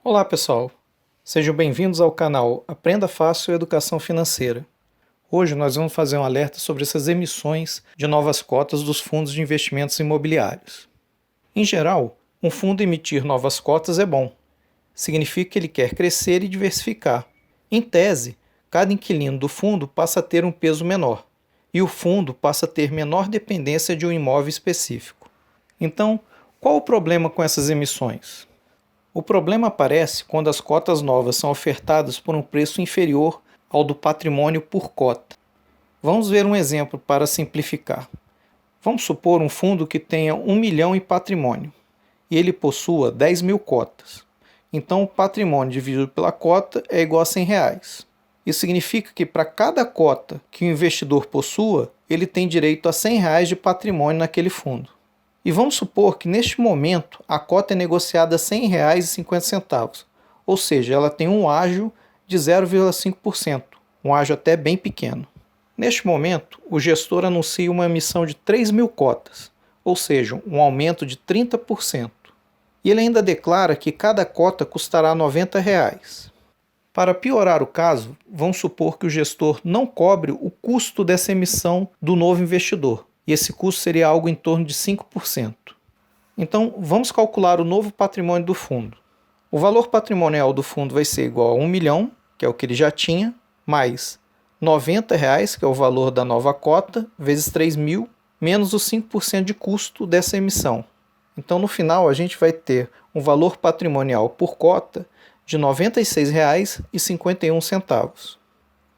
Olá pessoal, sejam bem-vindos ao canal Aprenda Fácil Educação Financeira. Hoje nós vamos fazer um alerta sobre essas emissões de novas cotas dos fundos de investimentos imobiliários. Em geral, um fundo emitir novas cotas é bom. Significa que ele quer crescer e diversificar. Em tese, cada inquilino do fundo passa a ter um peso menor, e o fundo passa a ter menor dependência de um imóvel específico. Então, qual o problema com essas emissões? O problema aparece quando as cotas novas são ofertadas por um preço inferior ao do patrimônio por cota. Vamos ver um exemplo para simplificar. Vamos supor um fundo que tenha 1 milhão em patrimônio e ele possua 10 mil cotas. Então, o patrimônio dividido pela cota é igual a R$100. Isso significa que para cada cota que o investidor possua, ele tem direito a R$100 de patrimônio naquele fundo. E vamos supor que neste momento a cota é negociada a R$100,50, ou seja, ela tem um ágio de 0,5%, um ágio até bem pequeno. Neste momento, o gestor anuncia uma emissão de 3 mil cotas, ou seja, um aumento de 30%. E ele ainda declara que cada cota custará R$90. Para piorar o caso, vamos supor que o gestor não cobre o custo dessa emissão do novo investidor, e esse custo seria algo em torno de 5%. Então, vamos calcular o novo patrimônio do fundo. O valor patrimonial do fundo vai ser igual a 1 milhão, que é o que ele já tinha, mais R$90, que é o valor da nova cota, vezes 3 mil, menos os 5% de custo dessa emissão. Então, no final, a gente vai ter um valor patrimonial por cota de R$ 96,51.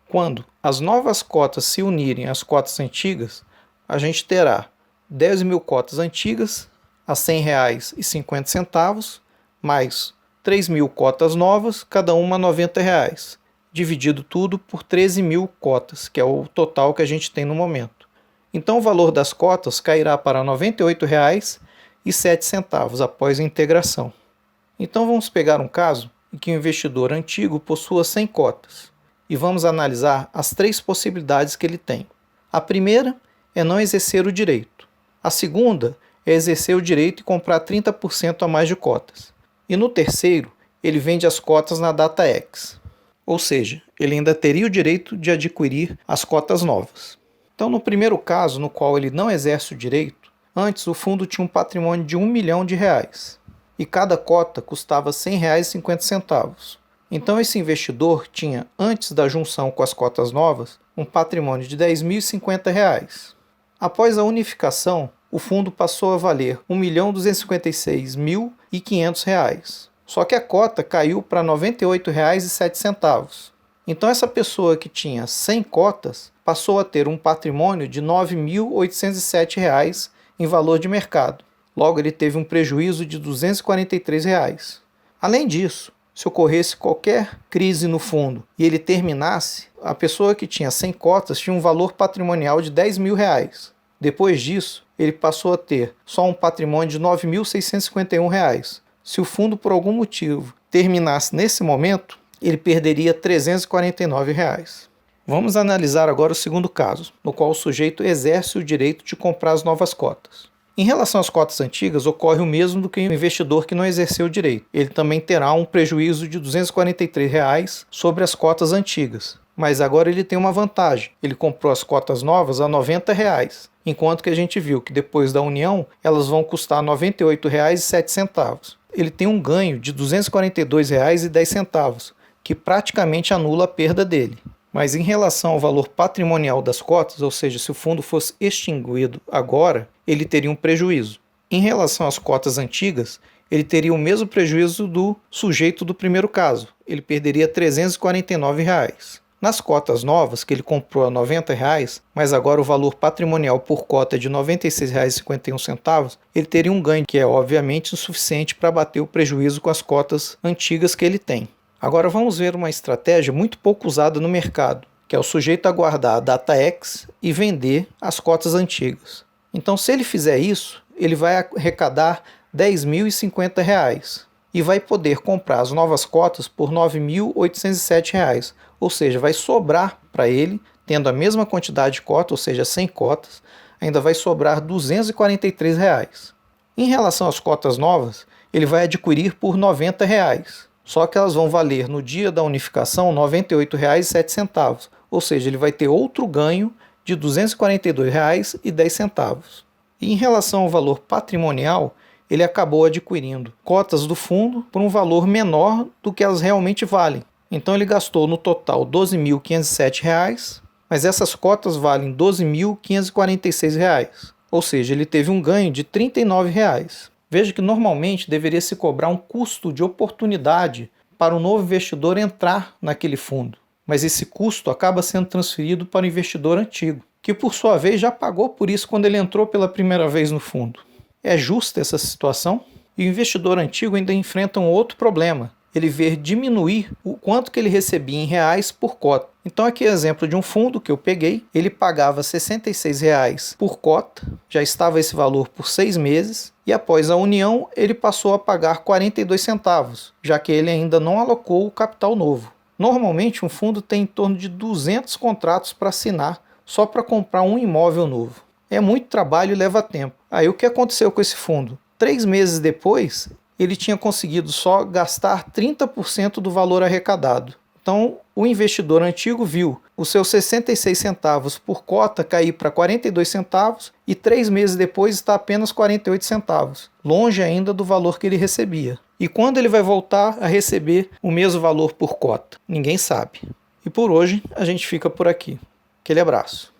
Quando as novas cotas se unirem às cotas antigas, a gente terá 10 mil cotas antigas a R$ 100,50, mais 3 mil cotas novas, cada uma a R$90, dividido tudo por 13 mil cotas, que é o total que a gente tem no momento. Então o valor das cotas cairá para R$ 98,07 após a integração. Então vamos pegar um caso em que o investidor antigo possua 100 cotas e vamos analisar as três possibilidades que ele tem. A primeira é não exercer o direito. A segunda é exercer o direito e comprar 30% a mais de cotas. E no terceiro, ele vende as cotas na data X. Ou seja, ele ainda teria o direito de adquirir as cotas novas. Então, no primeiro caso, no qual ele não exerce o direito, antes o fundo tinha um patrimônio de R$1 milhão e cada cota custava R$ 100,50. Então, esse investidor tinha, antes da junção com as cotas novas, um patrimônio de R$ 10.050. Após a unificação, o fundo passou a valer R$ 1.256.500. Só que a cota caiu para R$ 98,07. Então essa pessoa que tinha 100 cotas passou a ter um patrimônio de R$ 9.807 em valor de mercado. Logo, ele teve um prejuízo de R$ 243. Além disso, se ocorresse qualquer crise no fundo e ele terminasse, a pessoa que tinha 100 cotas tinha um valor patrimonial de R$ 10 mil. Depois disso, ele passou a ter só um patrimônio de R$ 9.651. Se o fundo, por algum motivo, terminasse nesse momento, ele perderia R$ 349. Vamos analisar agora o segundo caso, no qual o sujeito exerce o direito de comprar as novas cotas. Em relação às cotas antigas, ocorre o mesmo do que o investidor que não exerceu o direito. Ele também terá um prejuízo de R$ 243 sobre as cotas antigas. Mas agora ele tem uma vantagem. Ele comprou as cotas novas a R$ 90, enquanto que a gente viu que depois da união elas vão custar R$ 98,07. Ele tem um ganho de R$ 242,10, que praticamente anula a perda dele. Mas em relação ao valor patrimonial das cotas, ou seja, se o fundo fosse extinguido agora, ele teria um prejuízo. Em relação às cotas antigas, ele teria o mesmo prejuízo do sujeito do primeiro caso. Ele perderia R$ 349. Nas cotas novas, que ele comprou a R$ 90, mas agora o valor patrimonial por cota é de R$ 96,51, ele teria um ganho que é obviamente insuficiente para bater o prejuízo com as cotas antigas que ele tem. Agora vamos ver uma estratégia muito pouco usada no mercado, que é o sujeito aguardar a data X e vender as cotas antigas. Então, se ele fizer isso, ele vai arrecadar R$ 10.050 e vai poder comprar as novas cotas por R$ 9.807, ou seja, vai sobrar para ele, tendo a mesma quantidade de cotas, ou seja, 100 cotas, ainda vai sobrar R$ 243. Em relação às cotas novas, ele vai adquirir por R$ 90. Só que elas vão valer no dia da unificação R$ 98,07, ou seja, ele vai ter outro ganho de R$ 242,10. E em relação ao valor patrimonial, ele acabou adquirindo cotas do fundo por um valor menor do que elas realmente valem. Então ele gastou no total R$ 12.507, mas essas cotas valem R$ 12.546, ou seja, ele teve um ganho de R$ 39. Veja que normalmente deveria se cobrar um custo de oportunidade para o novo investidor entrar naquele fundo, mas esse custo acaba sendo transferido para o investidor antigo, que por sua vez já pagou por isso quando ele entrou pela primeira vez no fundo. É justa essa situação? E o investidor antigo ainda enfrenta um outro problema. Ele vê diminuir o quanto que ele recebia em reais por cota. Então aqui é exemplo de um fundo que eu peguei, ele pagava R$ 66 por cota, já estava esse valor por 6 meses, e após a união ele passou a pagar 42 centavos, já que ele ainda não alocou o capital novo. Normalmente um fundo tem em torno de 200 contratos para assinar, só para comprar um imóvel novo. É muito trabalho e leva tempo. Aí o que aconteceu com esse fundo? 3 meses depois, ele tinha conseguido só gastar 30% do valor arrecadado. Então, o investidor antigo viu os seus 66 centavos por cota cair para 42 centavos e 3 meses depois está apenas 48 centavos, longe ainda do valor que ele recebia. E quando ele vai voltar a receber o mesmo valor por cota? Ninguém sabe. E por hoje a gente fica por aqui. Aquele abraço.